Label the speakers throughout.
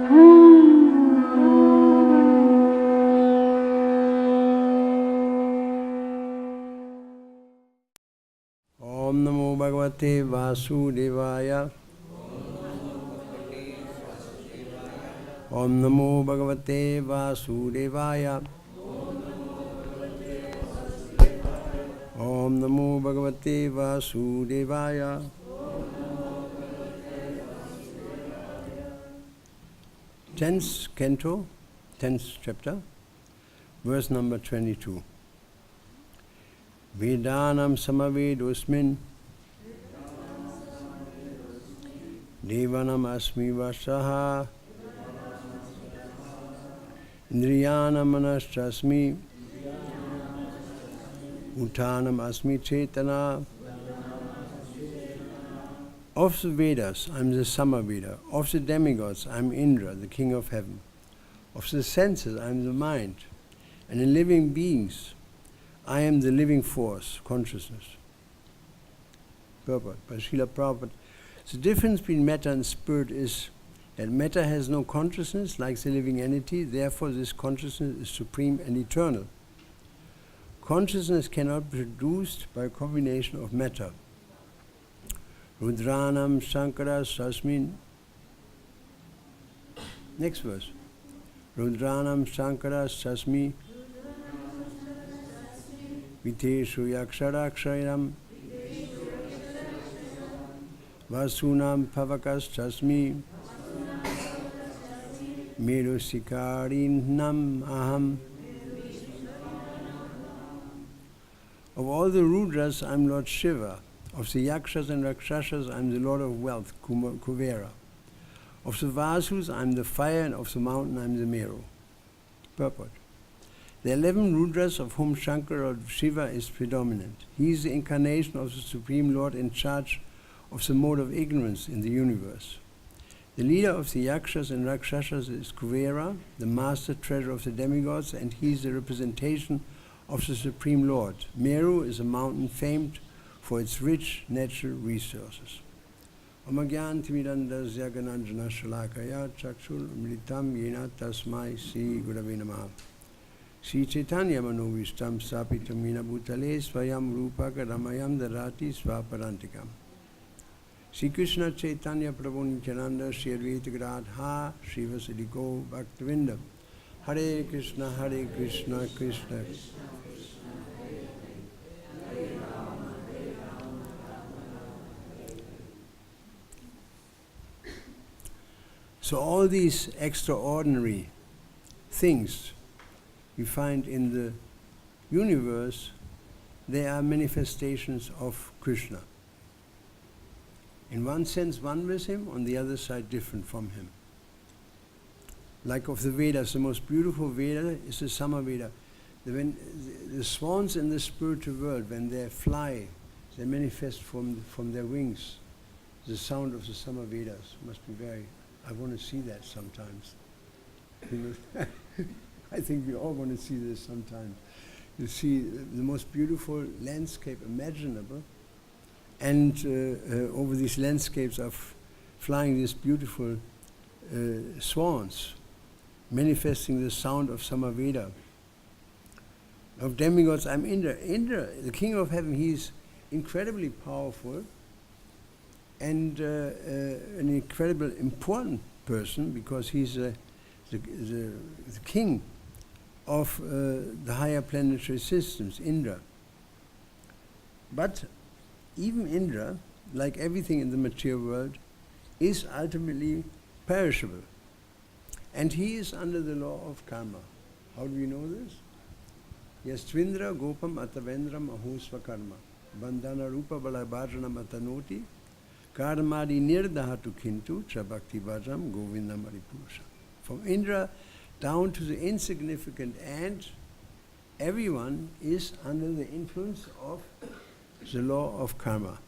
Speaker 1: Om Namo Bhagavate Vasudevaya. Om Namo Bhagavate Vasudevaya. Om Namo Bhagavate Vasudevaya. 10th canto, 10th chapter, verse number 22. Vedanam samavedosmin Devanam asmi vasaha Indriyanam manastrasmi Uttanam asmi chetana. Of the Vedas, I am the Samaveda. Of the demigods, I am Indra, the king of heaven. Of the senses, I am the mind. And in living beings, I am the living force, consciousness. Purport by Srila Prabhupada. The difference between matter and spirit is that matter has no consciousness like the living entity, therefore this consciousness is supreme and eternal. Consciousness cannot be produced by a combination of matter. Rudranam Shankara Sasmin. Next verse. Rudranam Shankara Sasmi Viteshu Yaksharakshayaram Vasunam Pavakas Sasmi Merushikarinam Aham. Of all the Rudras, I am Lord Shiva. Of the Yakshas and Rakshasas, I am the Lord of Wealth, Kuvera. Of the Vasus, I am the fire, and of the mountain, I am the Meru. Purport. The 11 Rudras, of whom Shankara or Shiva is predominant. He is the incarnation of the Supreme Lord in charge of the mode of ignorance in the universe. The leader of the Yakshas and Rakshasas is Kuvera, the master treasure of the demigods, and he is the representation of the Supreme Lord. Meru is a mountain famed for its rich natural resources. Omagyantimidandasya gananjana shalakaya chakshul amritam yena tasmai Sri Gurave Namaha. Sri Chaitanya Manovistam Sapitam Mina Bhutale Swayam Rupaka Ramayam Darati Swaparantikam. Sri Krishna Chaitanya Prabhu Nityananda Sri Advaita Gadadha Sri Vasili Go Bhaktivinoda. Hare Krishna, Krishna Krishna. So all these extraordinary things you find in the universe, they are manifestations of Krishna. In one sense, one with him, on the other side, different from him. Like of the Vedas, the most beautiful Veda is the Samaveda. The swans in the spiritual world, when they fly, they manifest from their wings. The sound of the Samavedas must be very... I want to see that sometimes. I think we all want to see this sometimes. You see the most beautiful landscape imaginable, and over these landscapes are flying these beautiful swans, manifesting the sound of Samaveda. Of demigods, I'm Indra. Indra, the king of heaven, he is incredibly powerful and an incredible important person, because he's the king of the higher planetary systems, Indra. But even Indra, like everything in the material world, is ultimately perishable. And he is under the law of karma. How do we know this? Yes, Tvindra Gopam Atavendram Ahosva Karma. Bandhana Rupa Balabhajanam Atanoti. Karmadi Nirdahatu Kintu Chabhakti Bhajam Govindam Aripurusha. From Indra down to the insignificant ant, everyone is under the influence of the law of karma.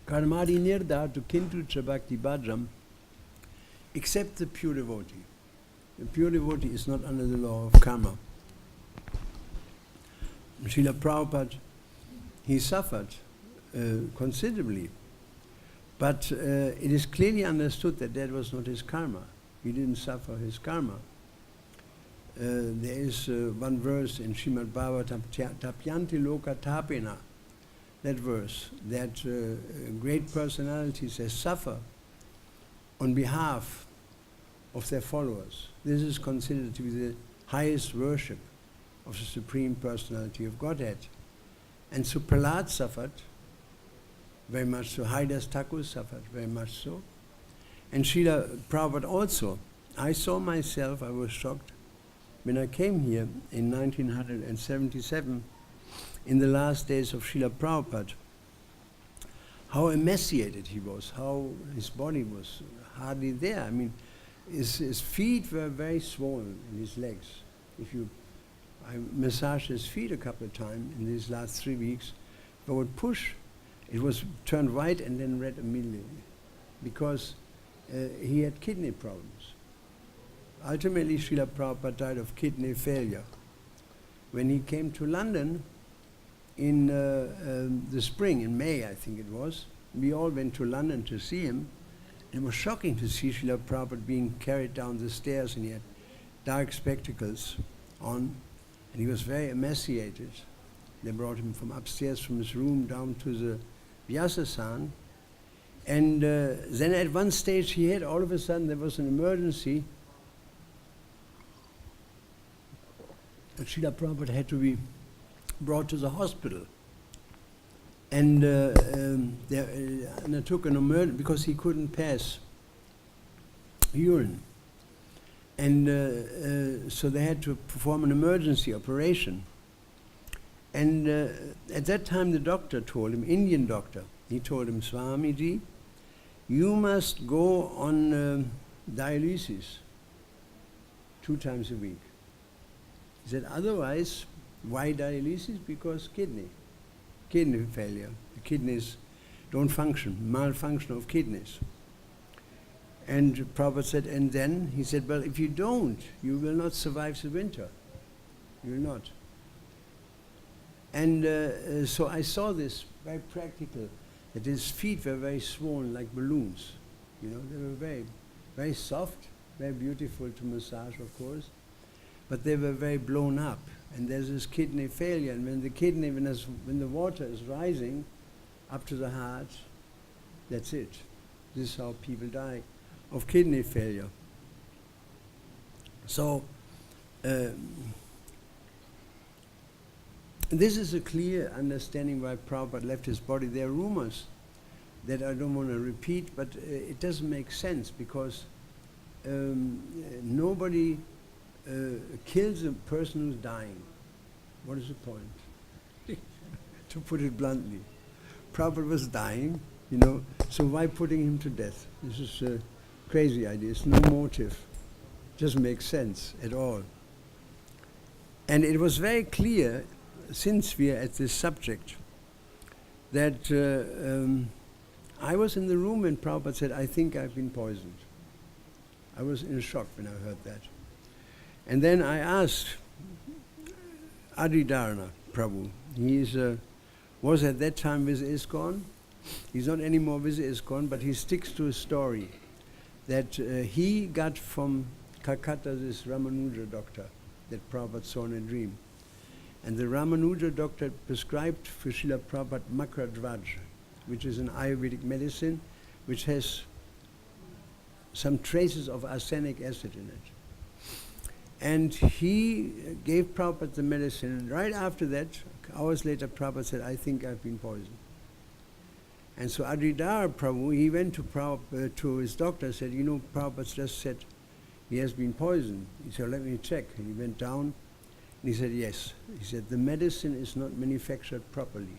Speaker 1: Karmadi Nirdahatu Kintu Chabhakti Bhajam, except the pure devotee. The pure devotee is not under the law of karma. Srila Prabhupada he suffered considerably. But it is clearly understood that that was not his karma. He didn't suffer his karma. There is one verse in Srimad Bhagavatam, Tapyanti Loka Tapena, that verse, that great personalities they suffer on behalf of their followers. This is considered to be the highest worship of the Supreme Personality of Godhead. And so Prahlad suffered very much so. Haridas Thakur suffered very much so. And Srila Prabhupada also. I saw myself, I was shocked, when I came here in 1977, in the last days of Srila Prabhupada, how emaciated he was, how his body was hardly there. I mean, his feet were very swollen in his legs. I massaged his feet a couple of times in these last 3 weeks, but would push, it was turned white and then red immediately, because he had kidney problems. Ultimately, Srila Prabhupada died of kidney failure. When he came to London in the spring, in May I think it was, we all went to London to see him. It was shocking to see Srila Prabhupada being carried down the stairs, and he had dark spectacles on, and he was very emaciated. They brought him from upstairs from his room down to the Vyasasan. And then at one stage he had, all of a sudden there was an emergency. And Srila Prabhupada had to be brought to the hospital. And they undertook an emergency because he couldn't pass urine. And so they had to perform an emergency operation. And at that time the doctor told him, Indian doctor, he told him, Swamiji, you must go on dialysis 2 times a week. He said, otherwise, why dialysis? Because kidney failure. The kidneys don't function, malfunction of kidneys. And Prabhupada said, and then he said, well, if you don't, you will not survive the winter. You will not. And so I saw this very practical, that his feet were very swollen like balloons. You know, they were very, very soft, very beautiful to massage, of course, but they were very blown up. And there's this kidney failure, and when the kidney, when the water is rising up to the heart, that's it. This is how people die of kidney failure. So this is a clear understanding why Prabhupada left his body. There are rumors that I don't want to repeat, but it doesn't make sense, because nobody kills a person who's dying. What is the point? To put it bluntly. Prabhupada was dying, you know, so why putting him to death? This is a crazy idea. It's no motive. Doesn't make sense at all. And it was very clear, since we are at this subject, that I was in the room when Prabhupada said, I think I've been poisoned. I was in shock when I heard that. And then I asked Adridharana Prabhu, he was at that time with ISKCON. He's not anymore with ISKCON, but he sticks to a story that he got from Calcutta this Ramanuja doctor that Prabhupada saw in a dream. And the Ramanuja doctor prescribed for Srila Prabhupada Makradvaj, which is an Ayurvedic medicine which has some traces of arsenic acid in it. And he gave Prabhupada the medicine, and right after that, hours later, Prabhupada said, I think I've been poisoned. And so Adridhara Prabhu, he went to his doctor and said, you know, Prabhupada just said he has been poisoned. He said, let me check. And he went down, and he said, yes. He said, the medicine is not manufactured properly.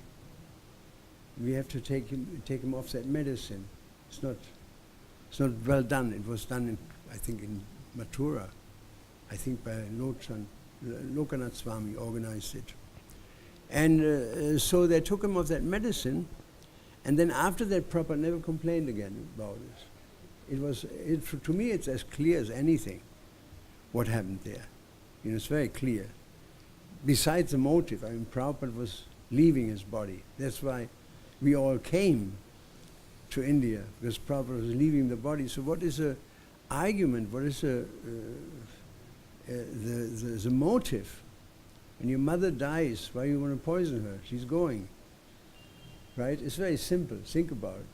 Speaker 1: We have to take him off that medicine. It's not well done. It was done, in, I think, in Mathura. I think by Lokanath Swami organized it. And so they took him off that medicine, and then after that, Prabhupada never complained again about it. To me, it's as clear as anything what happened there. You know, it's very clear. Besides the motive, I mean, Prabhupada was leaving his body. That's why we all came to India, because Prabhupada was leaving the body. So what is the argument? What is the motive? When your mother dies, why you want to poison her? She's going. Right? It's very simple. Think about it.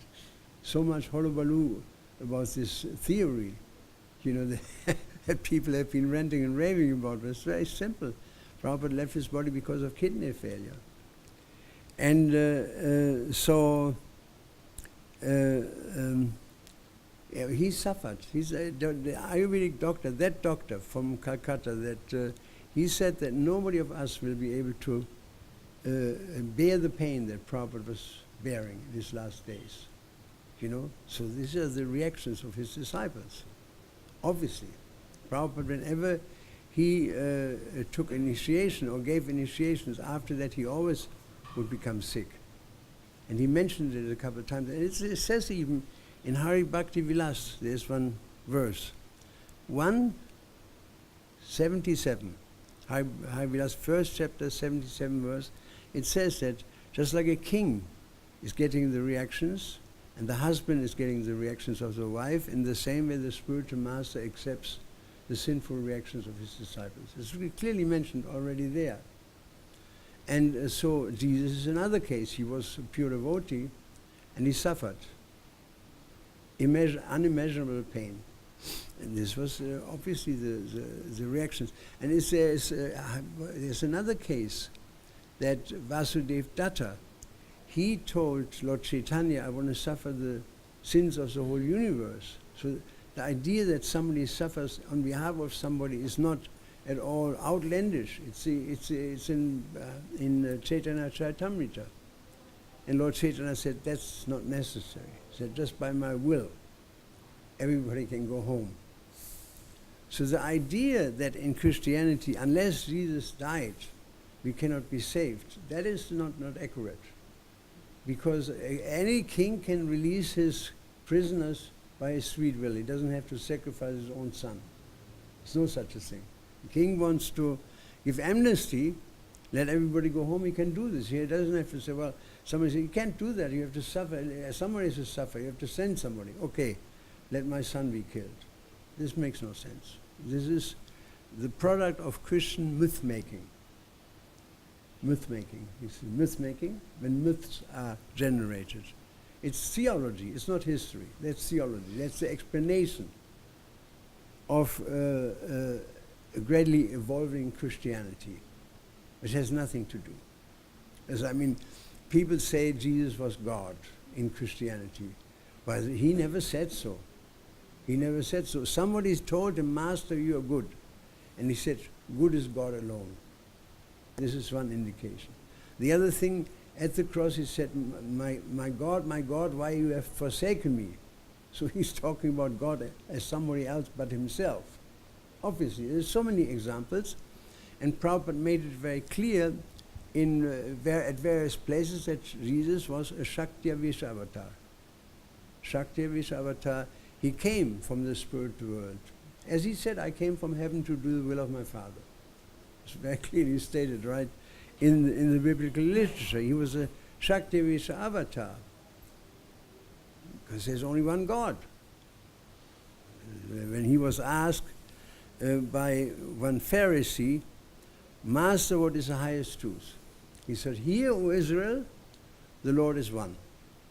Speaker 1: So much hullabaloo about this theory, that people have been ranting and raving about. But it's very simple. Prabhupada left his body because of kidney failure. And he suffered. He's the Ayurvedic doctor, that doctor from Calcutta, that he said that nobody of us will be able to bear the pain that Prabhupada was bearing in his last days. So these are the reactions of his disciples. Obviously, Prabhupada, whenever he took initiation or gave initiations, after that he always would become sick. And he mentioned it a couple of times. And it says even in Hari Bhakti Vilas, there's one verse, 177, Hari Vilas, first chapter, 77 verse, it says that just like a king is getting the reactions, and the husband is getting the reactions of the wife, in the same way the spiritual master accepts the sinful reactions of his disciples. It's clearly mentioned already there. And so Jesus is another case. He was a pure devotee, and he suffered unimaginable pain. And this was obviously the reactions. And there's another case that Vasudeva Datta, he told Lord Chaitanya, I want to suffer the sins of the whole universe. So the idea that somebody suffers on behalf of somebody is not at all outlandish. It's in Chaitanya Charitamrita. And Lord Chaitanya said, that's not necessary. He said, just by my will, everybody can go home. So the idea that in Christianity, unless Jesus died, we cannot be saved, that is not accurate. Because any king can release his prisoners by his sweet will. He doesn't have to sacrifice his own son. There's no such a thing. The king wants to give amnesty, let everybody go home, he can do this. He doesn't have to say, well, somebody says, you can't do that, you have to suffer. Somebody has to suffer, you have to send somebody. Okay, let my son be killed. This makes no sense. This is the product of Christian myth-making. Myth-making. You see, myth-making, when myths are generated. It's theology, it's not history. That's theology. That's the explanation of a gradually evolving Christianity, which has nothing to do. People say Jesus was God in Christianity, but he never said so. He never said so. Somebody told him, Master, you are good. And he said, good is God alone. This is one indication. The other thing, at the cross he said, my God, why you have forsaken me? So he's talking about God as somebody else but himself. Obviously, there's so many examples, and Prabhupada made it very clear at various places that Jesus was a Shakti-Avisha avatar. Shakti-Avisha avatar, he came from the spiritual world. As he said, I came from heaven to do the will of my Father. It's very clearly stated, right, in the biblical literature. He was a Shakti-Avisha avatar, because there's only one God. When he was asked by one Pharisee, Master, what is the highest truth? He said, Hear, O Israel, the Lord is one.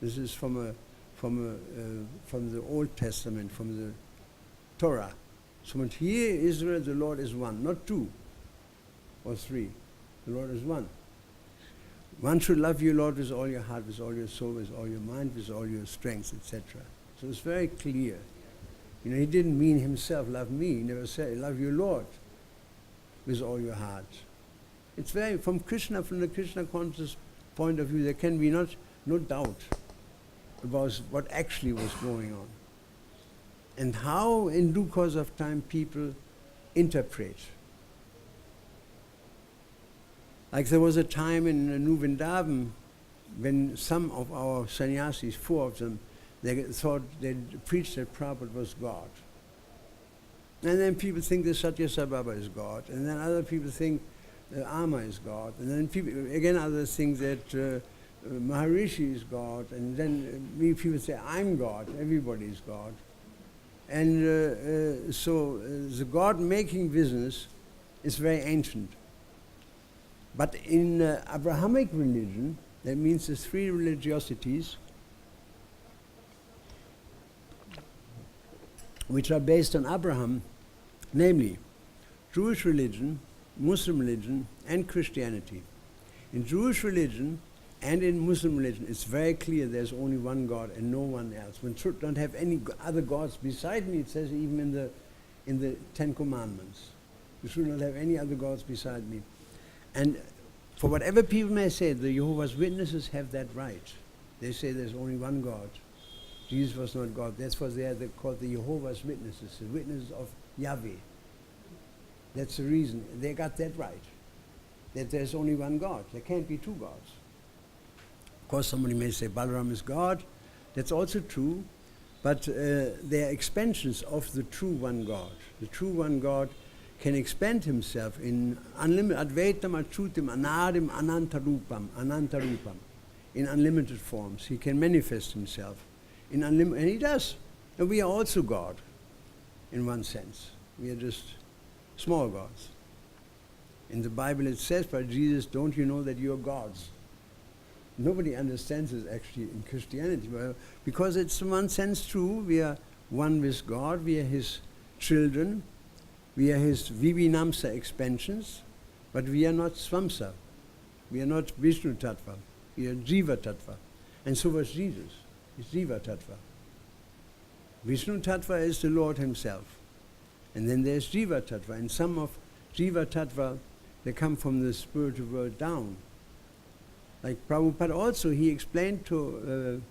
Speaker 1: This is from the Old Testament, from the Torah. So hear, Israel, the Lord is one, not two or three. The Lord is one. One should love you, Lord, with all your heart, with all your soul, with all your mind, with all your strength, etc. So it's very clear. He didn't mean himself, love me. He never said, love your Lord with all your heart. It's very, from the Krishna conscious point of view, there can be no doubt about what actually was going on. And how, in due course of time, people interpret. Like there was a time in New Vrindavan when some of our sannyasis, 4 of them, they preached that Prabhupada was God. And then people think that Satyasai Baba is God. And then other people think armor is God. And then people, again, others think that Maharishi is God. And then people say, I'm God, everybody is God. And so the God-making business is very ancient. But in Abrahamic religion, that means the three religiosities, which are based on Abraham, namely Jewish religion, Muslim religion, and Christianity. In Jewish religion and in Muslim religion, it's very clear there's only one God and no one else. One should not have any other gods beside me, it says even in the Ten Commandments. You should not have any other gods beside me. And for whatever people may say, the Jehovah's Witnesses have that right. They say there's only one God. Jesus was not God. That's why they're called the Jehovah's Witnesses, the witnesses of Yahweh. That's the reason. They got that right, that there's only one God. There can't be two gods. Of course, somebody may say Balaram is God. That's also true, but they are expansions of the true one God. The true one God can expand himself in unlimited, Advaitam, Achutim, Anadim, Anantarupam, in unlimited forms. He can manifest himself in unlimited, and he does. And we are also God, in one sense. We are just small gods. In the Bible it says by Jesus, don't you know that you are gods? Nobody understands this actually in Christianity, because it's in one sense true. We are one with God, we are his children, we are his Vibhinamsa expansions, but we are not Swamsa. We are not Vishnu Tattva. We are Jiva Tattva. And so was Jesus. He's Jiva Tattva. Vishnu Tattva is the Lord himself. And then there's Jiva Tattva. And some of Jiva Tattva, they come from the spiritual world down. Like Prabhupada also, he explained to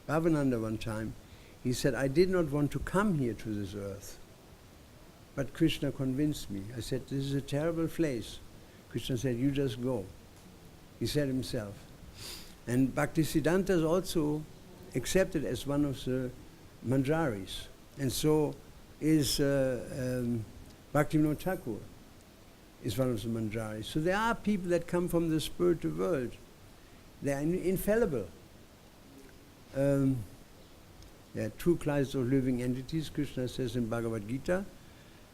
Speaker 1: Bhavananda one time, he said, I did not want to come here to this earth. But Krishna convinced me. I said, this is a terrible place. Krishna said, you just go. He said himself. And Bhaktisiddhanta is also accepted as one of the Manjaris. And so is Bhaktivinoda Thakur is one of the Manjaris. So there are people that come from the spiritual world. They are infallible. There are two classes of living entities, Krishna says in Bhagavad-Gita.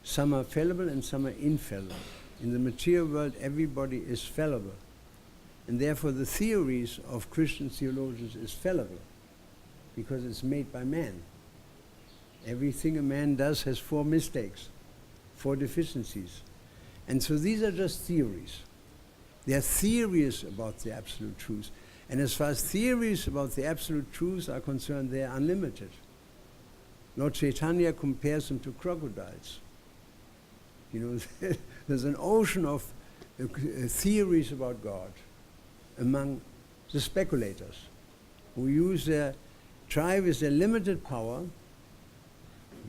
Speaker 1: Some are fallible and some are infallible. In the material world, everybody is fallible. And therefore the theories of Christian theologians is fallible, because it's made by man. Everything a man does has 4 mistakes, 4 deficiencies. And so these are just theories. They are theories about the absolute truth. And as far as theories about the absolute truth are concerned, they are unlimited. Lord Chaitanya compares them to crocodiles. You know, there's an ocean of theories about God among the speculators who try with their limited power,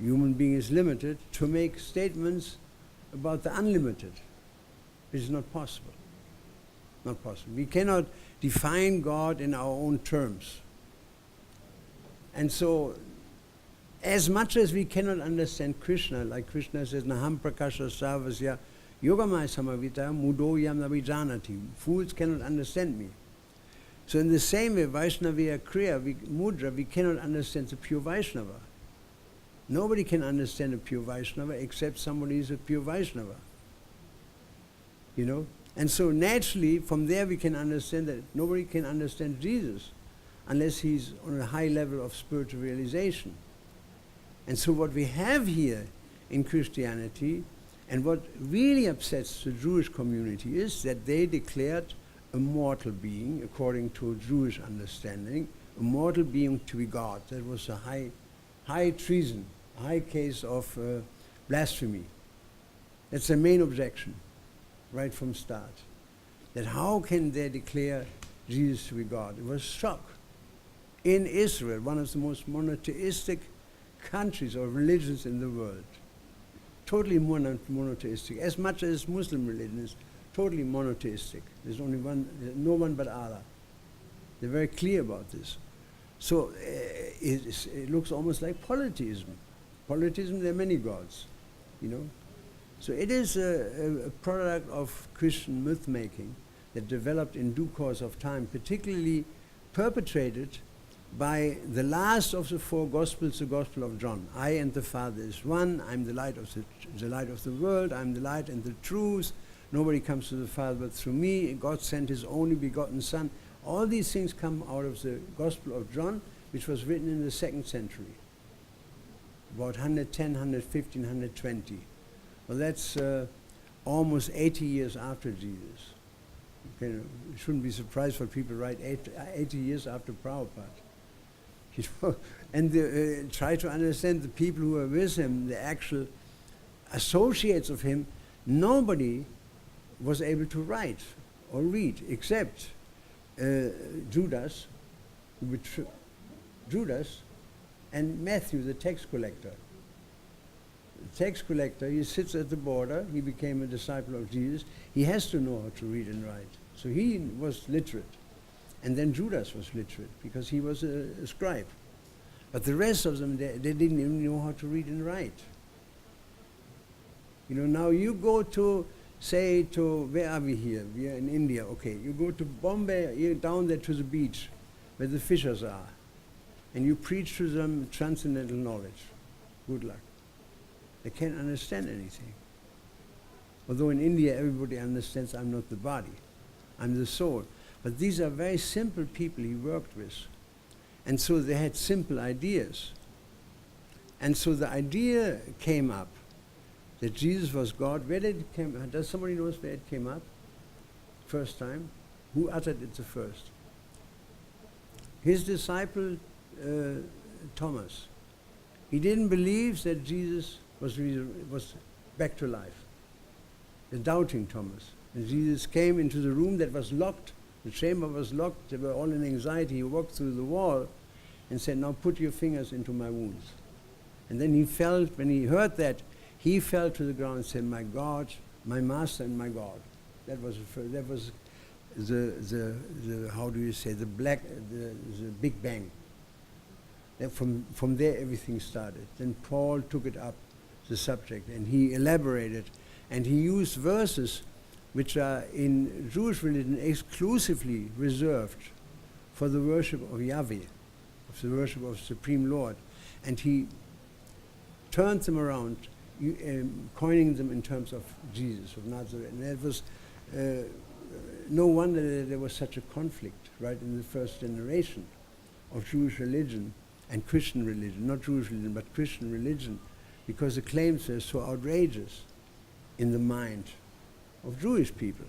Speaker 1: human being is limited, to make statements about the unlimited, which is not possible. Not possible. We cannot define God in our own terms. And so, as much as we cannot understand Krishna, like Krishna says, Naham prakasha sarvasya yogamaya samavita mudoyam navijanati. Fools cannot understand me. So in the same way, Vaishnavya Kriya, Mudra, we cannot understand the pure Vaishnava. Nobody can understand a pure Vaishnava except somebody who is a pure Vaishnava. You know? And so naturally, from there we can understand that nobody can understand Jesus unless he's on a high level of spiritual realization. And so what we have here in Christianity, and what really upsets the Jewish community, is that they declared a mortal being, according to Jewish understanding, a mortal being to be God. That was a high treason, a high case of blasphemy. That's the main objection, right from start. That how can they declare Jesus to be God? It was shock. In Israel, one of the most monotheistic countries or religions in the world, totally monotheistic, as much as Muslim religion is totally monotheistic. There's only one, no one but Allah. They're very clear about this. So it looks almost like polytheism. Polytheism, there are many gods, you know. So it is a product of Christian myth-making that developed in due course of time, particularly perpetrated by the last of the four Gospels, the Gospel of John. I and the Father is one. I'm the light of the world. I'm the light and the truth. Nobody comes to the Father but through me. God sent His only begotten Son. All these things come out of the Gospel of John, which was written in the 2nd century, about 110, 115, 120. Well, that's almost 80 years after Jesus. You shouldn't be surprised when people write 80 years after Prabhupada. You know, and try to understand the people who are with him, the actual associates of him. Nobody was able to write or read except Judas and Matthew, the tax collector. The tax collector, he sits at the border. He became a disciple of Jesus. He has to know how to read and write. So he was literate. And then Judas was literate because he was a scribe. But the rest of them, they didn't even know how to read and write. You know, now you go to, say, where are we here? We are in India. Okay, you go to Bombay, you're down there to the beach where the fishers are. And you preach to them transcendental knowledge. Good luck. They can't understand anything. Although in India everybody understands I'm not the body, I'm the soul. But these are very simple people he worked with. And so they had simple ideas. And so the idea came up that Jesus was God. Where did it come up? Does somebody know where it came up? First time? Who uttered it the first? His disciple Thomas. He didn't believe that Jesus was back to life. The doubting Thomas. And Jesus came into the room that was locked. The chamber was locked. They were all in anxiety. He walked through the wall and said, now put your fingers into my wounds. And then he felt, when he heard that, he fell to the ground and said, my God, my Master and my God. That was the how do you say, the Big Bang. And from there everything started. Then Paul took it up, the subject, and he elaborated. And he used verses which are in Jewish religion exclusively reserved for the worship of Yahweh, of the worship of Supreme Lord. And he turned them around, coining them in terms of Jesus, of Nazareth. And that was no wonder that there was such a conflict right in the first generation of Jewish religion and Christian religion, not Jewish religion, but Christian religion, because the claims were so outrageous in the mind of Jewish people.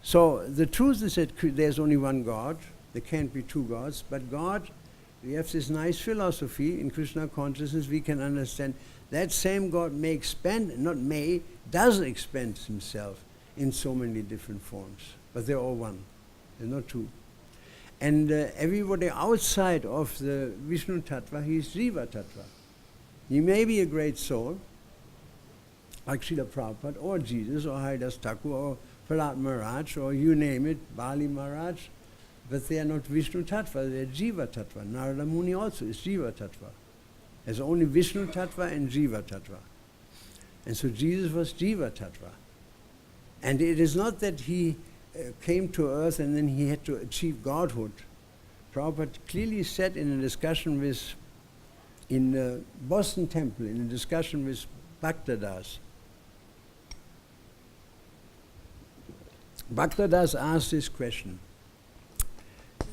Speaker 1: So the truth is that there's only one God. There can't be two gods. But God, we have this nice philosophy in Krishna consciousness. We can understand that same God may expand, does expand himself in so many different forms. But they're all one. They're not two. And everybody outside of the Vishnu Tattva, he is Jiva Tattva. He may be a great soul, like Srila Prabhupada, or Jesus, or Haridas Thakur, or Prahlad Maharaj, or you name it, Bali Maharaj, but they are not Vishnu Tattva, they are Jiva Tattva. Narada Muni also is Jiva Tattva. There's only Vishnu Tattva and Jiva Tattva. And so Jesus was Jiva Tattva. And it is not that he came to earth and then he had to achieve godhood. Prabhupada clearly said in a discussion with, in Boston Temple, in a discussion with Bhaktadas. Bhaktadas asked this question: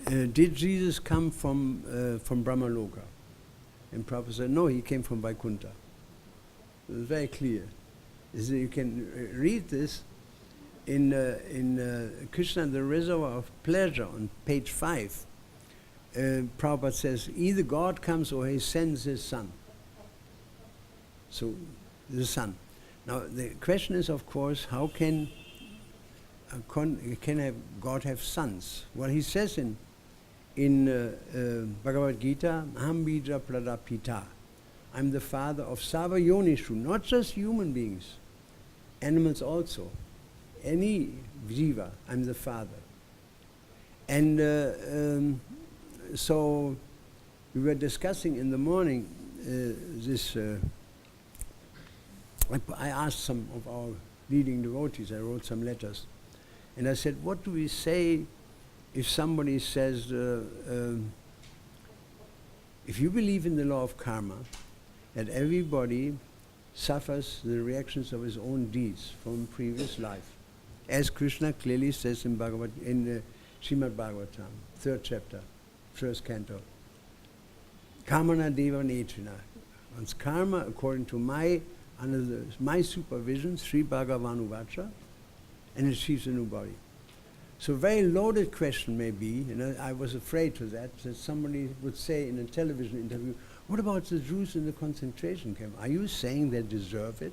Speaker 1: did Jesus come from Brahmaloka? And Prabhupada said, no, he came from Vaikuntha. It was very clear. You can read this in Krishna and the Reservoir of Pleasure on page 5. Prabhupada says, either God comes or he sends his son. So, the son. Now, the question is, of course, how can God have sons? Well, he says in Bhagavad-Gita, Aham bija pradapita. I'm the father of Sava Yonishu, not just human beings, animals also. Any jiva, I'm the father. And so we were discussing in the morning this I asked some of our leading devotees, I wrote some letters, and I said, what do we say if somebody says, if you believe in the law of karma, that everybody suffers the reactions of his own deeds from previous life, as Krishna clearly says in Srimad Bhagavatam, 3rd chapter, 1st canto. Karmana deva nechina. One's karma, according to my supervision, Sri Bhagavan Uvacha, and achieves a new body. So a very loaded question may be, and I was afraid to that somebody would say in a television interview, what about the Jews in the concentration camp? Are you saying they deserve it?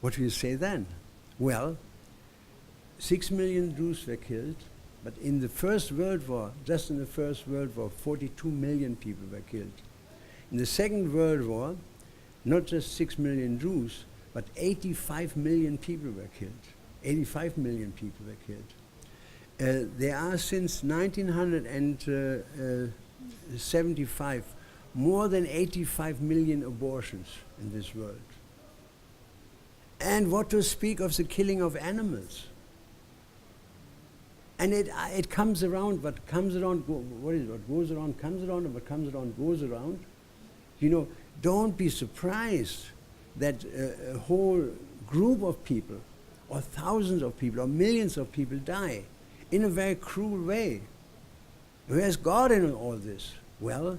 Speaker 1: What do you say then? Well, 6 million Jews were killed, but in the First World War, just in the First World War, 42 million people were killed. In the Second World War, not just 6 million Jews, but 85 million people were killed. 85 million people were killed. There are since 1975 more than 85 million abortions in this world. And what to speak of the killing of animals? And it comes around, what comes around, what is it? What goes around comes around, and what comes around goes around. You know, don't be surprised that a whole group of people, or thousands of people, or millions of people die in a very cruel way. Where's God in all this? Well,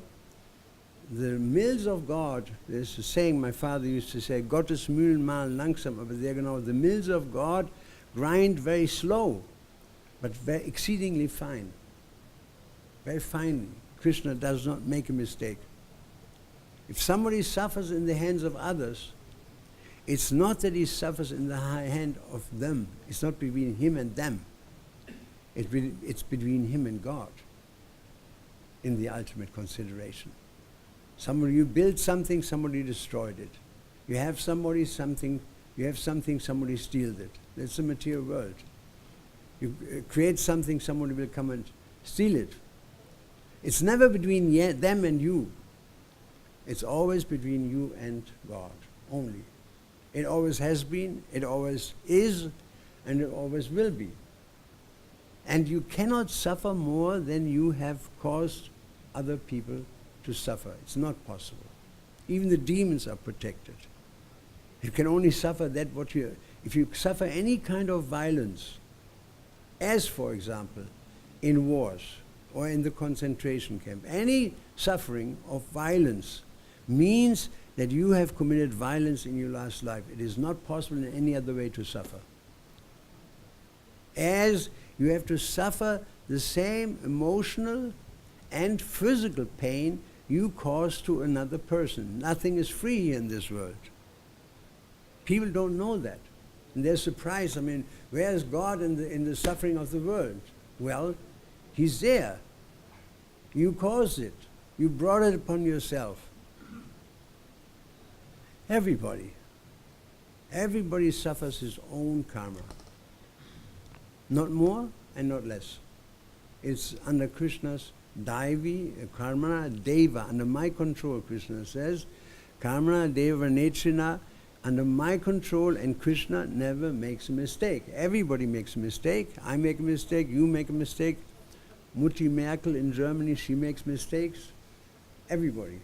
Speaker 1: the mills of God, there's a saying my father used to say, Gottes Mühlen mahlen langsam, aber sehr genau. The mills of God grind very slow, but very exceedingly fine. Very fine. Krishna does not make a mistake. If somebody suffers in the hands of others, it's not that he suffers in the hand of them. It's not between him and them. It's between him and God in the ultimate consideration. You built something, somebody destroyed it. You have something, somebody steals it. That's the material world. You create something, somebody will come and steal it. It's never between them and you. It's always between you and God, only. It always has been, it always is, and it always will be. And you cannot suffer more than you have caused other people to suffer. It's not possible. Even the demons are protected. You can only suffer that if you suffer any kind of violence, as for example, in wars or in the concentration camp, any suffering of violence means that you have committed violence in your last life. It is not possible in any other way to suffer. As you have to suffer the same emotional and physical pain you cause to another person. Nothing is free in this world. People don't know that. And they're surprised. I mean, where is God in the suffering of the world? Well, He's there. You caused it. You brought it upon yourself. Everybody suffers his own karma. Not more and not less. It's under Krishna's Daivi, Karmana, Deva, under my control, Krishna says. Karmana, Deva, Nechina, under my control, and Krishna never makes a mistake. Everybody makes a mistake. I make a mistake, you make a mistake. Mutti Merkel in Germany, she makes mistakes. Everybody,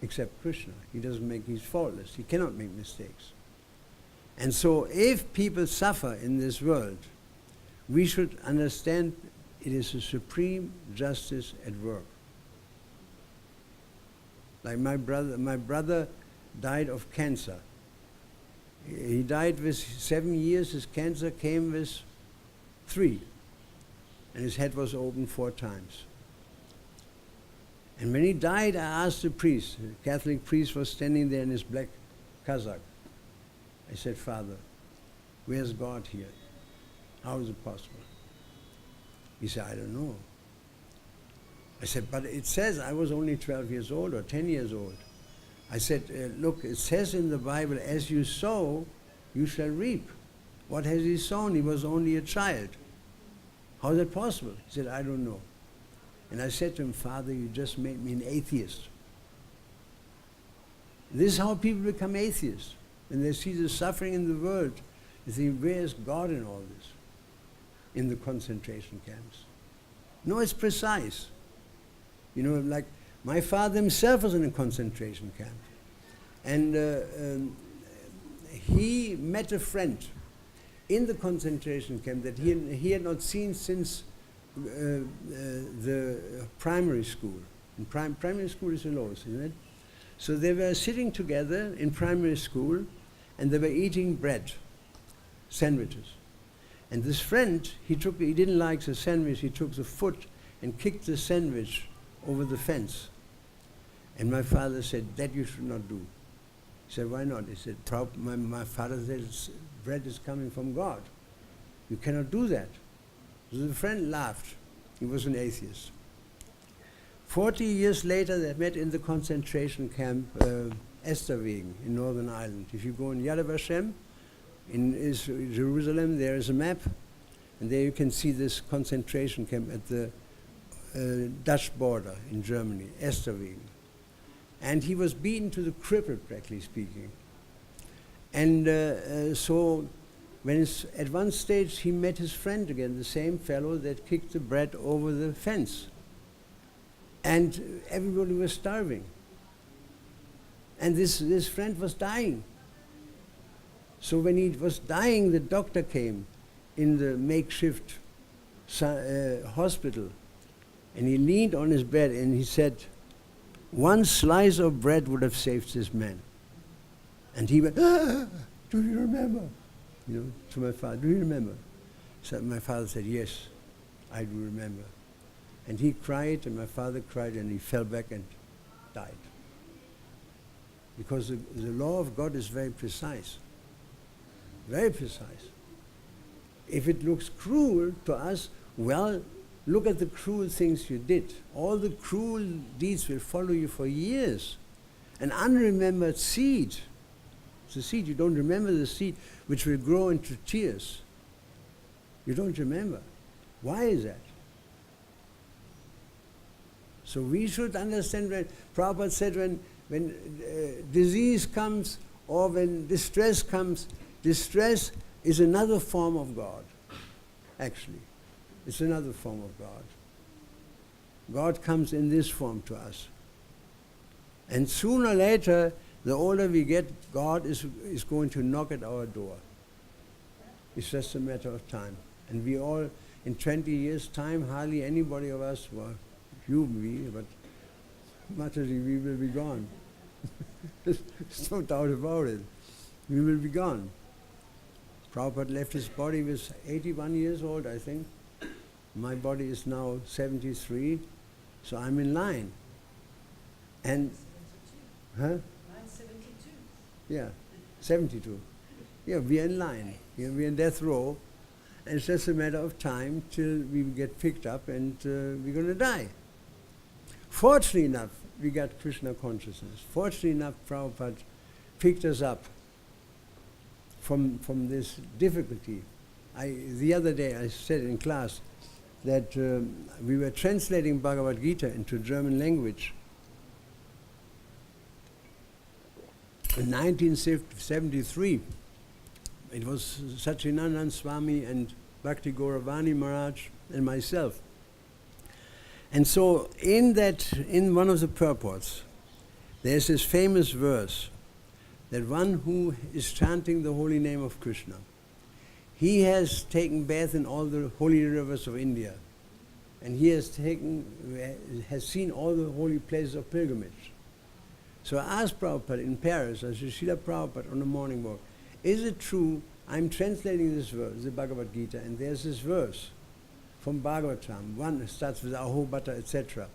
Speaker 1: except Krishna. He's faultless. He cannot make mistakes. And so if people suffer in this world, we should understand it is a supreme justice at work. Like my brother died of cancer. He died with 7 years. His cancer came with 3. And his head was opened 4 times. And when he died, I asked the priest. The Catholic priest was standing there in his black kazak. I said, Father, where's God here? How is it possible? He said, I don't know. I said, but it says I was only 12 years old or 10 years old. I said, look, it says in the Bible, as you sow, you shall reap. What has he sown? He was only a child. How is that possible? He said, I don't know. And I said to him, Father, you just made me an atheist. This is how people become atheists. When they see the suffering in the world, they think, where is God in all this? In the concentration camps. No, it's precise. You know, like my father himself was in a concentration camp. And he met a friend in the concentration camp that he had not seen since the primary school. And primary school is the lowest, isn't it? So they were sitting together in primary school and they were eating bread, sandwiches. And this friend, he didn't like the sandwich, he took the foot and kicked the sandwich over the fence. And my father said, that you should not do. He said, why not? He said, my father said, bread is coming from God. You cannot do that. So the friend laughed. He was an atheist. 40 years later, they met in the concentration camp, Esterwegen, in Northern Ireland. If you go in Yad Vashem, in Jerusalem, there is a map, and there you can see this concentration camp at the Dutch border in Germany, Esterwegen. And he was beaten to the cripple, practically speaking. And so when at one stage he met his friend again, the same fellow that kicked the bread over the fence. And everybody was starving. And this friend was dying. So when he was dying, the doctor came in the makeshift hospital. And he leaned on his bed and he said, one slice of bread would have saved this man. And he went, do you remember? You know, to my father, do you remember? So my father said, yes, I do remember. And he cried, and my father cried, and he fell back and died. Because the law of God is very precise. Very precise. If it looks cruel to us, well, look at the cruel things you did. All the cruel deeds will follow you for years. An unremembered seed. It's a seed, you don't remember the seed, which will grow into tears. You don't remember. Why is that? So we should understand when Prabhupada said when disease comes or when distress comes, distress is another form of God, actually. It's another form of God. God comes in this form to us. And sooner or later, the older we get, God is going to knock at our door. It's just a matter of time. And we all, in 20 years' time, hardly anybody of us, well, you, me, but materially we will be gone. There's no doubt about it. We will be gone. Prabhupada left his body, was 81 years old, I think. My body is now 73, so I'm in line. And,
Speaker 2: 72.
Speaker 1: huh?
Speaker 2: Mine's 72.
Speaker 1: Yeah, 72. Yeah, we're in line. We're in death row. And it's just a matter of time till we get picked up and we're going to die. Fortunately enough, we got Krishna consciousness. Fortunately enough, Prabhupada picked us up from this difficulty. The other day I said in class that we were translating Bhagavad-Gita into German language. In 1973, it was Satchidananda Swami and Bhakti Gauravani Maharaj and myself. And so in one of the purports, there's this famous verse that one who is chanting the holy name of Krishna, he has taken bath in all the holy rivers of India, and he has seen all the holy places of pilgrimage. So I asked Prabhupada in Paris, I said, Srila Prabhupada on the morning walk, is it true, I'm translating this verse, the Bhagavad-Gita, and there's this verse from Bhagavatam, one starts with Ahobata, etc.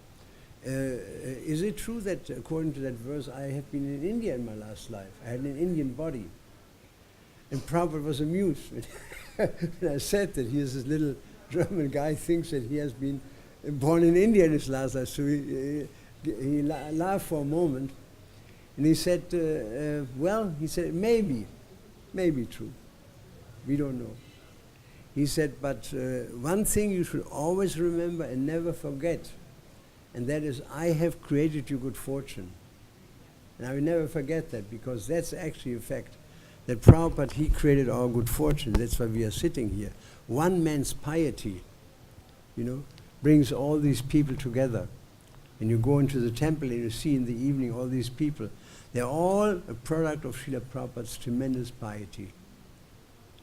Speaker 1: Is it true that according to that verse, I have been in India in my last life? I had an Indian body. And Prabhupada was amused when I said that he is this little German guy, thinks that he has been born in India in his last life. So he laughed for a moment. And he said, he said, maybe true. We don't know. He said, but one thing you should always remember and never forget, and that is, I have created you good fortune. And I will never forget that, because that's actually a fact. That Prabhupada, he created our good fortune. That's why we are sitting here. One man's piety, brings all these people together. And you go into the temple and you see in the evening all these people. They're all a product of Srila Prabhupada's tremendous piety.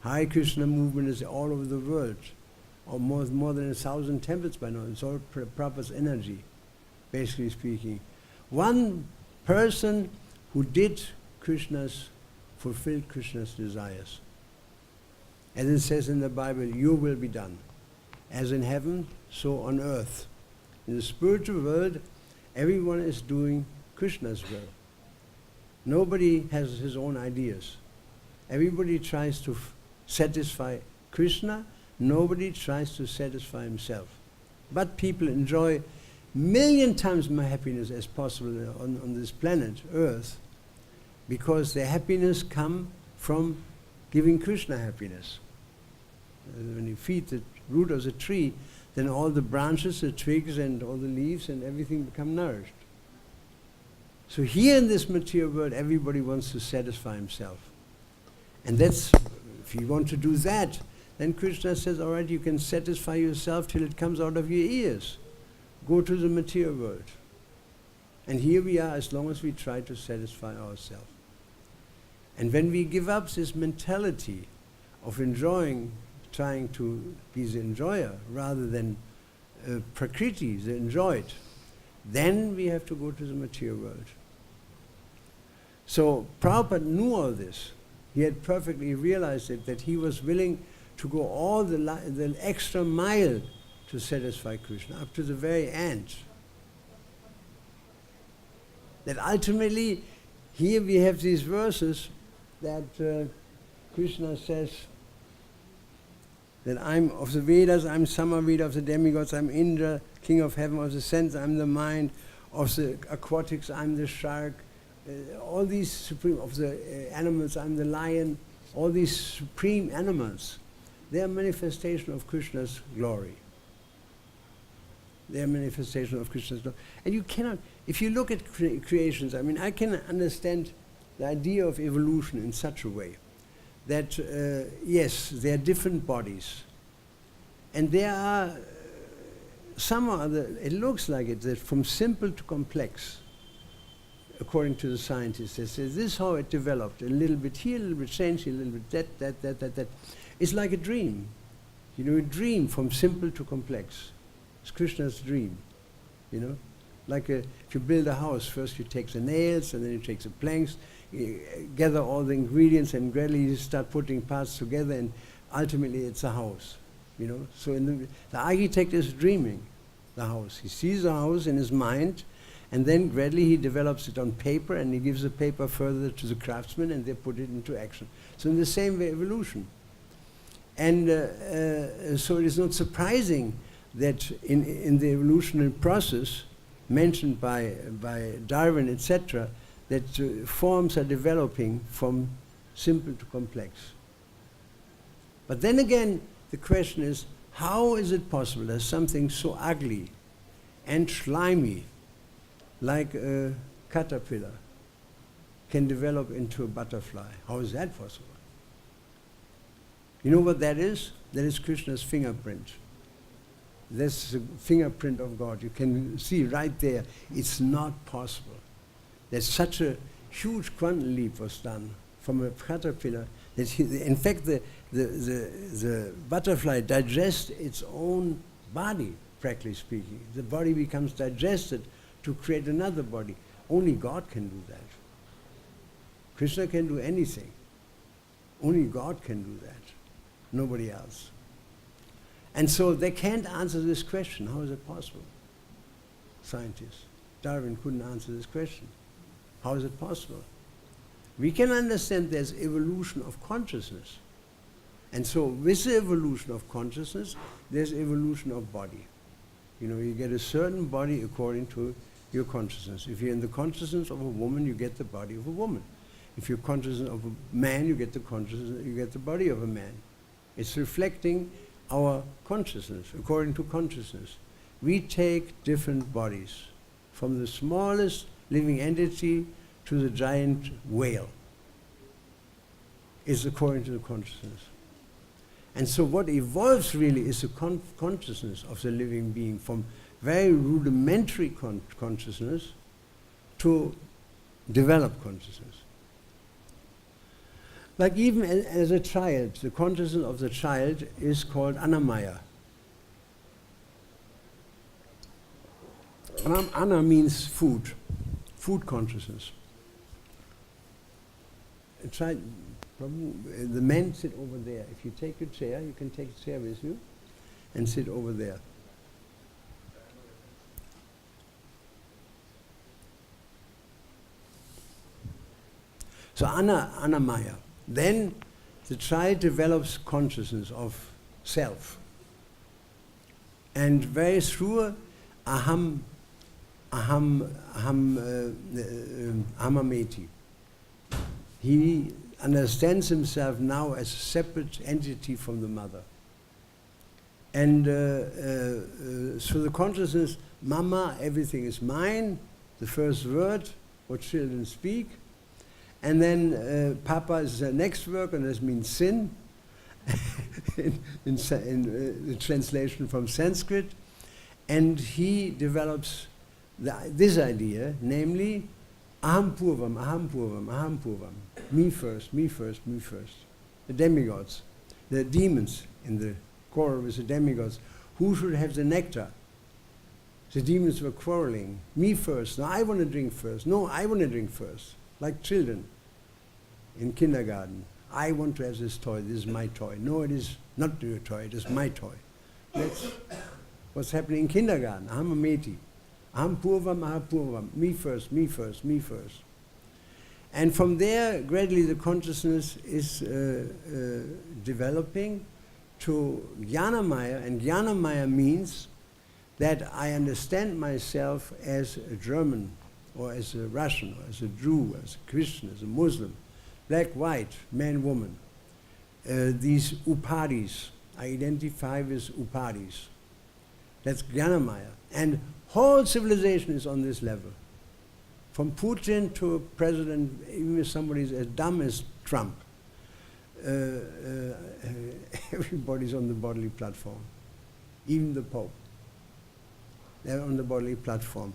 Speaker 1: Hare Krishna movement is all over the world. Or more than 1,000 temples by now. It's all Prabhupada's energy, basically speaking. One person who did fulfilled Krishna's desires. As it says in the Bible, your will be done. As in heaven, so on earth. In the spiritual world, everyone is doing Krishna's will. Nobody has his own ideas. Everybody tries to satisfy Krishna. Nobody tries to satisfy himself. But people enjoy 1,000,000 times more happiness as possible on this planet, Earth, because their happiness comes from giving Krishna happiness. When you feed the root of the tree, then all the branches, the twigs, and all the leaves and everything become nourished. So here in this material world, everybody wants to satisfy himself. And that's, if you want to do that, then Krishna says, all right, you can satisfy yourself till it comes out of your ears. Go to the material world. And here we are, as long as we try to satisfy ourselves. And when we give up this mentality of enjoying, trying to be the enjoyer rather than Prakriti, the enjoyed, then we have to go to the material world. So Prabhupada knew all this. He had perfectly realized it, that he was willing to go all the extra mile to satisfy Krishna, up to the very end. That ultimately, here we have these verses that Krishna says that I'm of the Vedas, I'm Samaveda of the demigods, I'm Indra, king of heaven, of the sense, I'm the mind, of the aquatics, I'm the shark, all these supreme, of the animals, I'm the lion, all these supreme animals, they are manifestation of Krishna's glory. They are manifestation of Krishna's glory. And you cannot, if you look at creations, I mean, I can understand the idea of evolution in such a way that, yes, there are different bodies. And there are some other, it looks like it, that from simple to complex, according to the scientists, they say this is how it developed, a little bit here, a little bit change, a little bit that. It's like a dream. A dream from simple to complex. It's Krishna's dream, Like if you build a house, first you take the nails, and then you take the planks, you gather all the ingredients, and gradually you start putting parts together, and ultimately it's a house, So the architect is dreaming the house. He sees the house in his mind, and then gradually he develops it on paper, and he gives the paper further to the craftsmen, and they put it into action. So in the same way, evolution. And so it is not surprising that in the evolutionary process mentioned by Darwin, etc., that forms are developing from simple to complex. But then again, the question is, how is it possible that something so ugly and slimy, like a caterpillar, can develop into a butterfly? How is that possible? You know what that is? That is Krishna's fingerprint. That's the fingerprint of God. You can see right there, it's not possible. There's such a huge quantum leap was done from a caterpillar that in fact the butterfly digests its own body, practically speaking. The body becomes digested to create another body. Only God can do that. Krishna can do anything. Only God can do that. Nobody else. And so they can't answer this question. How is it possible? Scientists. Darwin couldn't answer this question. How is it possible? We can understand there's evolution of consciousness. And so with the evolution of consciousness, there's evolution of body. You get a certain body according to your consciousness. If you're in the consciousness of a woman, you get the body of a woman. If you're conscious of a man, you get the body of a man. It's reflecting our consciousness, according to consciousness. We take different bodies, from the smallest living entity to the giant whale. Is according to the consciousness. And so what evolves really is the consciousness of the living being from very rudimentary consciousness to developed consciousness. Like even as a child, the consciousness of the child is called Annamaya. Anna means food, food consciousness. A child, the men sit over there. If you take a chair, you can take a chair with you and sit over there. So Annamaya. Then the child develops consciousness of self. And very through ahamameti. He understands himself now as a separate entity from the mother. And through the consciousness, mama, everything is mine, the first word, what children speak. And then papa is the next word, and this means sin, in the translation from Sanskrit. And he develops this idea, namely, aham purvam, aham purvam, aham purvam. Me first, me first, me first. The demigods, the demons in the quarrel with the demigods. Who should have the nectar? The demons were quarreling. Me first. No, I want to drink first. No, I want to drink first. Like children in kindergarten. I want to have this toy. This is my toy. No, it is not your toy. It is my toy. That's what's happening in kindergarten. Aham ameti. Aham purvam, aham purvam. Me first, me first, me first. And from there, gradually the consciousness is developing to Jnanamaya, and Jnanamaya means that I understand myself as a German, or as a Russian, or as a Jew, as a Christian, as a Muslim, black, white, man, woman. These upadis, I identify with upadis. That's Jnanamaya. And whole civilization is on this level. From Putin to a president, even if somebody is as dumb as Trump, everybody's on the bodily platform. Even the Pope. They're on the bodily platform.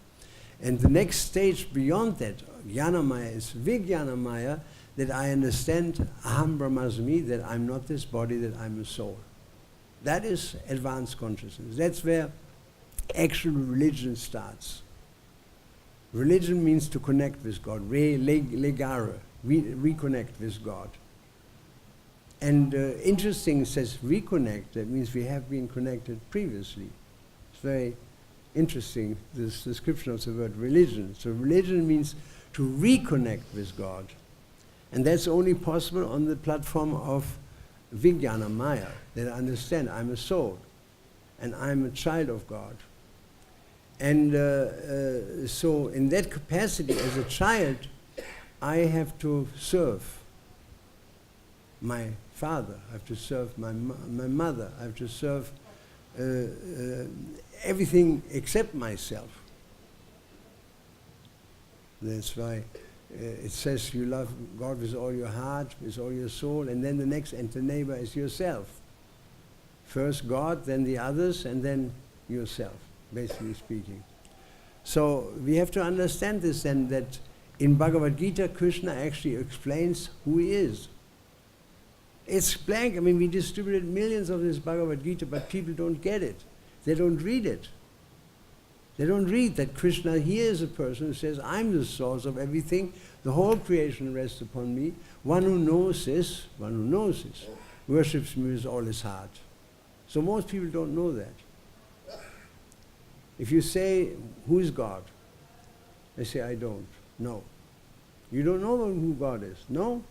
Speaker 1: And the next stage beyond that, Jnanamaya, is Vijnanamaya, that I understand Aham Brahmasmi, that I'm not this body, that I'm a soul. That is advanced consciousness. That's where actual religion starts. Religion means to connect with God, legare, reconnect with God. And interesting, it says reconnect, that means we have been connected previously. It's very interesting, this description of the word religion. So religion means to reconnect with God. And that's only possible on the platform of Vijnanamaya, that I understand I'm a soul, and I'm a child of God. And so in that capacity, as a child, I have to serve my father, I have to serve my mother, I have to serve everything except myself. That's why it says you love God with all your heart, with all your soul, and then the next, and the neighbor is yourself. First God, then the others, and then yourself, basically speaking. So we have to understand this then, that in Bhagavad-Gita, Krishna actually explains who he is. It's blank. I mean, we distributed millions of this Bhagavad-Gita, but people don't get it. They don't read it. They don't read that Krishna here is a person who says, I'm the source of everything, the whole creation rests upon me. One who knows this, worships me with all his heart. So most people don't know that. If you say, who is God? They say, I don't. No. You don't know who God is? No?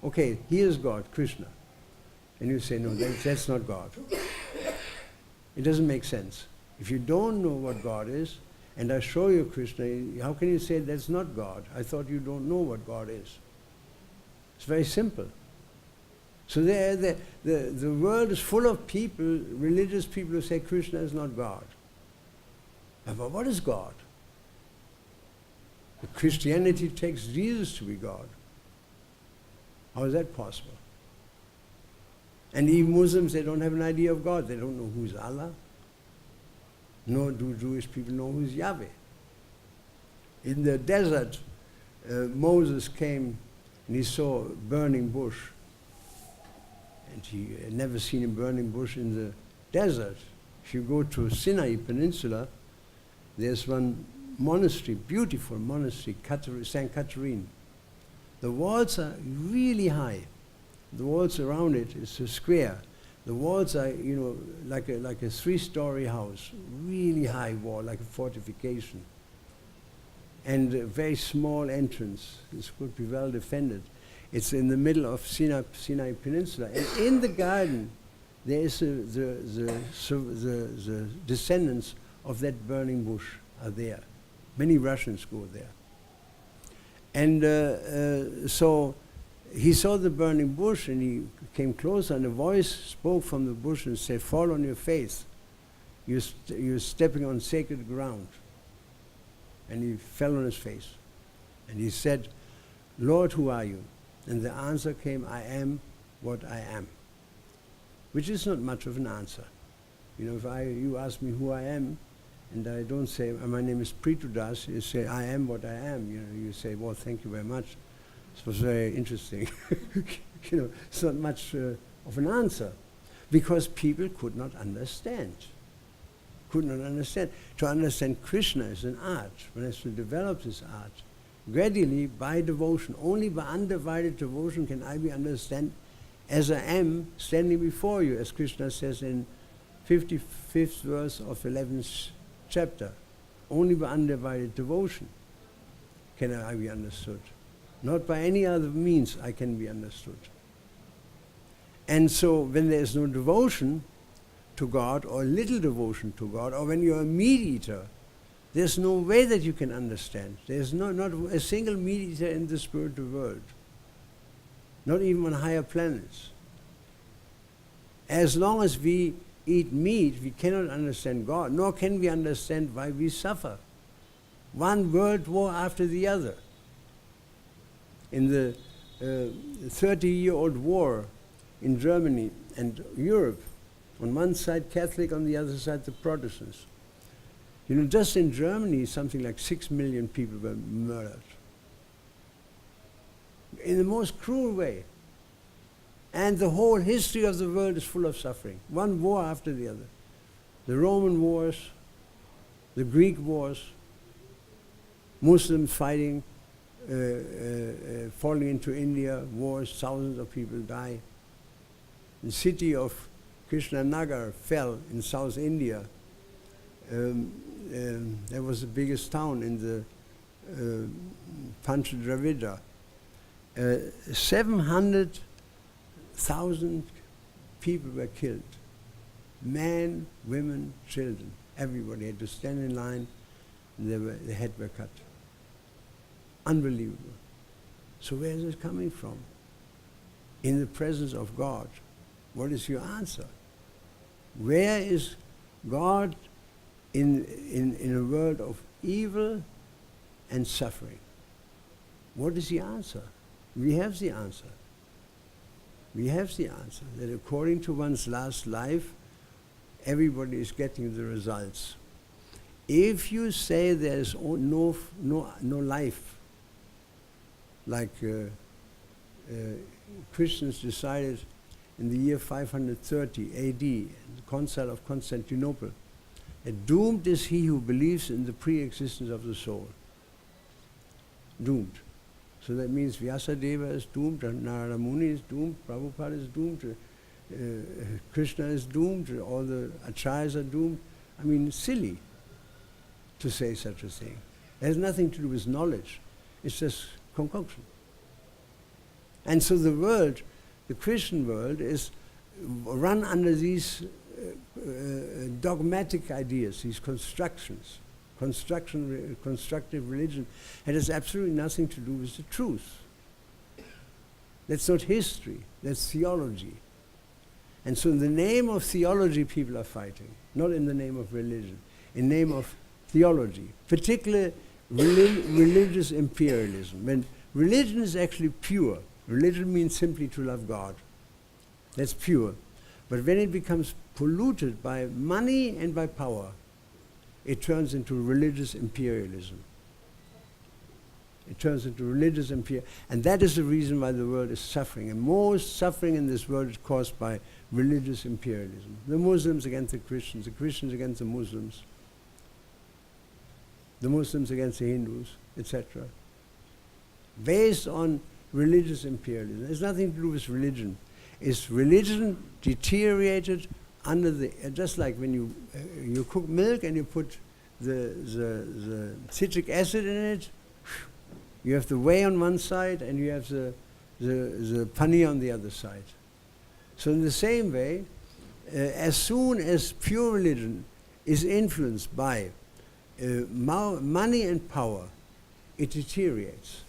Speaker 1: Okay, he is God, Krishna. And you say, no, that's not God. It doesn't make sense. If you don't know what God is, and I show you Krishna, how can you say that's not God? I thought you don't know what God is. It's very simple. So the world is full of people, religious people, who say Krishna is not God. But what is God? Christianity takes Jesus to be God. How is that possible? And even Muslims, they don't have an idea of God. They don't know who's Allah. Nor do Jewish people know who's Yahweh. In the desert, Moses came and he saw a burning bush. And he had never seen a burning bush in the desert. If you go to Sinai Peninsula, there's one monastery, beautiful monastery, St. Catherine. The walls are really high. The walls around it is a square. The walls are, like a three-story house, really high wall, like a fortification. And a very small entrance. This could be well defended. It's in the middle of Sinai Peninsula. And in the garden, there is the descendants of that burning bush are there. Many Russians go there. And so he saw the burning bush and he came closer and a voice spoke from the bush and said, "Fall on your face. You're stepping on sacred ground." And he fell on his face. And he said, "Lord, who are you?" And the answer came, "I am what I am." Which is not much of an answer. If you ask me who I am, and I don't say, "My name is Prithu Das," you say, "I am what I am." You say, "Well, thank you very much. This was very interesting." It's not much of an answer. Because people could not understand. Could not understand. To understand Krishna is an art. One has to develop this art. Gradually, by devotion, only by undivided devotion can I be understand as I am standing before you, as Krishna says in 55th verse of 11th chapter. Only by undivided devotion can I be understood. Not by any other means I can be understood. And so when there is no devotion to God, or little devotion to God, or when you're a meat-eater, there's no way that you can understand. There's not a single meat-eater in the spiritual world. Not even on higher planets. As long as we eat meat, we cannot understand God, nor can we understand why we suffer. One world war after the other. In the 30-year-old war in Germany and Europe, on one side Catholic, on the other side the Protestants. Just in Germany, something like 6 million people were murdered. In the most cruel way. And the whole history of the world is full of suffering. One war after the other. The Roman wars, the Greek wars, Muslims fighting, falling into India, wars, thousands of people die. The city of Krishnanagar fell in South India. That was the biggest town in the Pancha-Dravida. 700,000 people were killed. Men, women, children. Everybody had to stand in line, and the head were cut. Unbelievable. So where is it coming from? In the presence of God. What is your answer? Where is God in a world of evil and suffering? What is the answer? We have the answer. We have the answer that according to one's last life, everybody is getting the results. If you say there is no life, like Christians decided in the year 530 AD, the Council of Constantinople, that doomed is he who believes in the pre-existence of the soul. Doomed. So that means Vyasadeva is doomed, Narada Muni is doomed, Prabhupada is doomed, Krishna is doomed, all the acharyas are doomed. I mean, it's silly to say such a thing. It has nothing to do with knowledge. It's just concoction. And so the world, the Christian world, is run under these dogmatic ideas, these constructions, constructive religion. It has absolutely nothing to do with the truth. That's not history, that's theology. And so in the name of theology people are fighting, not in the name of religion, in the name of theology. Particularly religious imperialism. When religion is actually pure, religion means simply to love God. That's pure. But when it becomes polluted by money and by power, it turns into religious imperialism. It turns into religious imperialism. And that is the reason why the world is suffering. And most suffering in this world is caused by religious imperialism. The Muslims against the Christians against the Muslims against the Hindus, etc. Based on religious imperialism. It has nothing to do with religion. Is religion deteriorated under the, just like when you cook milk and you put the citric acid in it, you have the whey on one side and you have the paneer on the other side. So in the same way, as soon as pure religion is influenced by money and power, it deteriorates.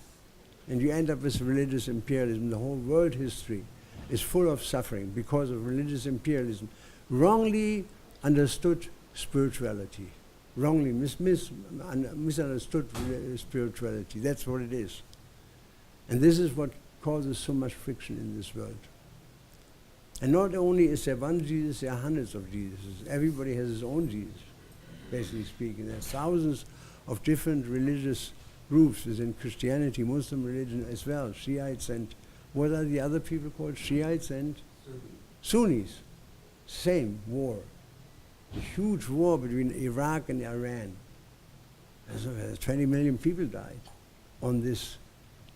Speaker 1: And you end up with religious imperialism. The whole world history is full of suffering because of religious imperialism. Wrongly understood spirituality. Wrongly misunderstood spirituality. That's what it is. And this is what causes so much friction in this world. And not only is there one Jesus, there are hundreds of Jesuses. Everybody has his own Jesus, basically speaking. There are thousands of different religious groups within Christianity, Muslim religion as well, Shiites and what are the other people called? Shiites and Sunnis. Same war. A huge war between Iraq and Iran. 20 million people died on this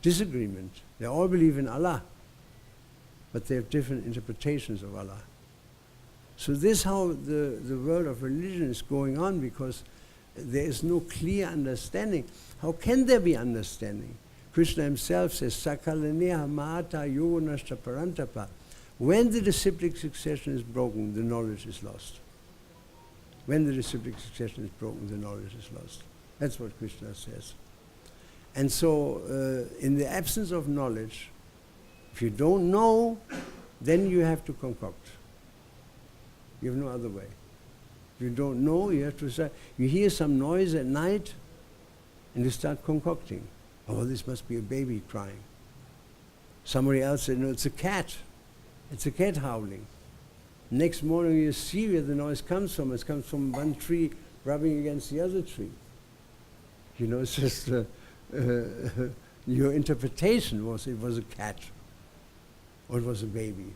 Speaker 1: disagreement. They all believe in Allah, but they have different interpretations of Allah. So this is how the world of religion is going on, because there is no clear understanding. How can there be understanding? Krishna himself says, Sakalaneha Mahata Yoganashta Parantapa. When the disciplic succession is broken, the knowledge is lost. When the disciplic succession is broken, the knowledge is lost. That's what Krishna says. And so, in the absence of knowledge, if you don't know, then you have to concoct. You have no other way. If you don't know, you have to start. You hear some noise at night, and you start concocting. Oh, this must be a baby crying. Somebody else said, no, it's a cat. It's a cat howling. Next morning you see where the noise comes from. It comes from one tree rubbing against the other tree. You know, it's just your interpretation was it was a cat or it was a baby.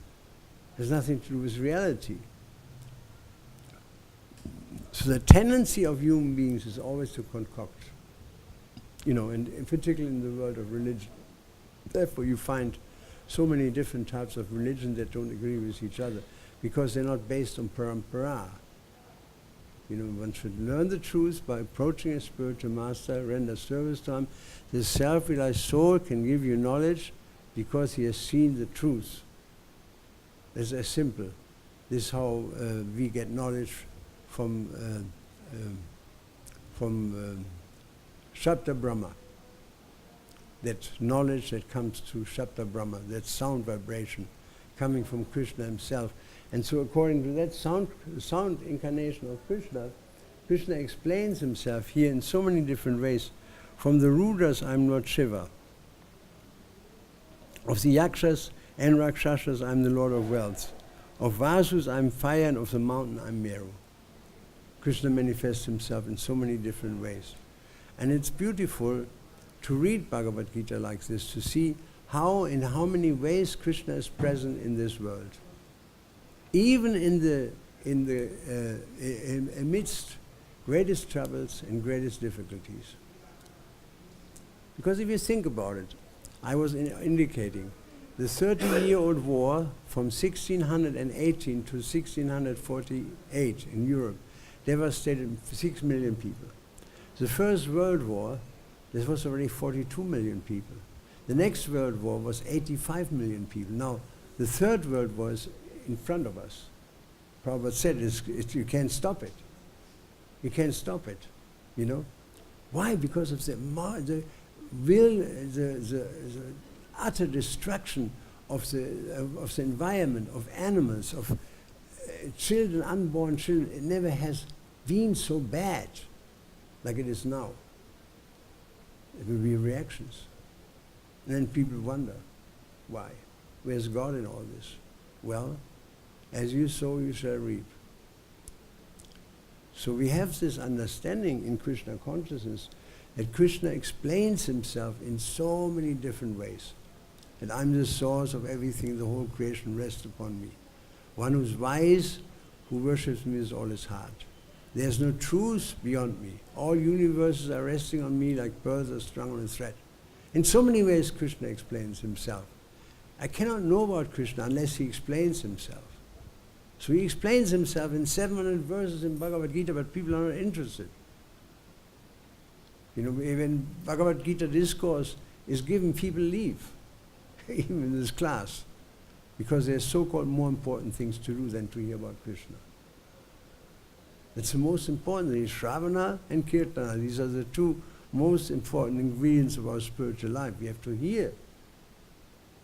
Speaker 1: It has nothing to do with reality. So the tendency of human beings is always to concoct. You know, and particularly in the world of religion. Therefore you find so many different types of religion that don't agree with each other, because they're not based on parampara. You know, one should learn the truth by approaching a spiritual master, render service to him. The self-realized soul can give you knowledge because he has seen the truth. It's as simple. This is how we get knowledge from Shabda Brahma. That knowledge that comes to Shabda Brahma, that sound vibration coming from Krishna himself. And so according to that sound incarnation of Krishna, Krishna explains himself here in so many different ways. From the Rudras, I'm Lord Shiva. Of the Yakshas and Rakshasas, I'm the Lord of Wealth. Of Vasus, I'm fire, and of the mountain, I'm Meru. Krishna manifests himself in so many different ways. And it's beautiful to read Bhagavad-Gita like this, to see how, in how many ways Krishna is present in this world. Even amidst greatest troubles and greatest difficulties. Because if you think about it, I was indicating the 30-year-old war from 1618 to 1648 in Europe devastated 6 million people. The First World War, there was already 42 million people. The next World War was 85 million people. Now, the Third World War is in front of us. Prabhupada said, you can't stop it. You can't stop it, you know. Why? Because of the utter destruction of the environment, of animals, of children, unborn children. It never has been so bad like it is now. It will be reactions. And then people wonder, why? Where's God in all this? Well, as you sow, you shall reap. So we have this understanding in Krishna consciousness that Krishna explains himself in so many different ways. That I'm the source of everything, the whole creation rests upon me. One who's wise, who worships me with all his heart. There's no truth beyond me. All universes are resting on me like pearls are strung on a thread. In so many ways Krishna explains himself. I cannot know about Krishna unless he explains himself. So he explains himself in 700 verses in Bhagavad-Gita, but people are not interested. You know, when Bhagavad-Gita discourse is given, people leave, even in this class, because there's so-called more important things to do than to hear about Krishna. That's the most important thing. Shravana and Kirtana, these are the two most important ingredients of our spiritual life. We have to hear.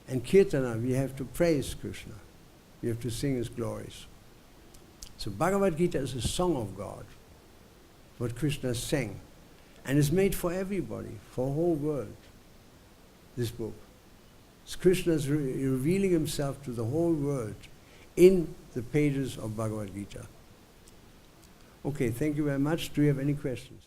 Speaker 1: And Kirtana, we have to praise Krishna. We have to sing his glories. So Bhagavad Gita is a song of God, what Krishna sang. And it's made for everybody, for the whole world, this book. So Krishna is revealing himself to the whole world in the pages of Bhagavad Gita. Okay, thank you very much. Do you have any questions?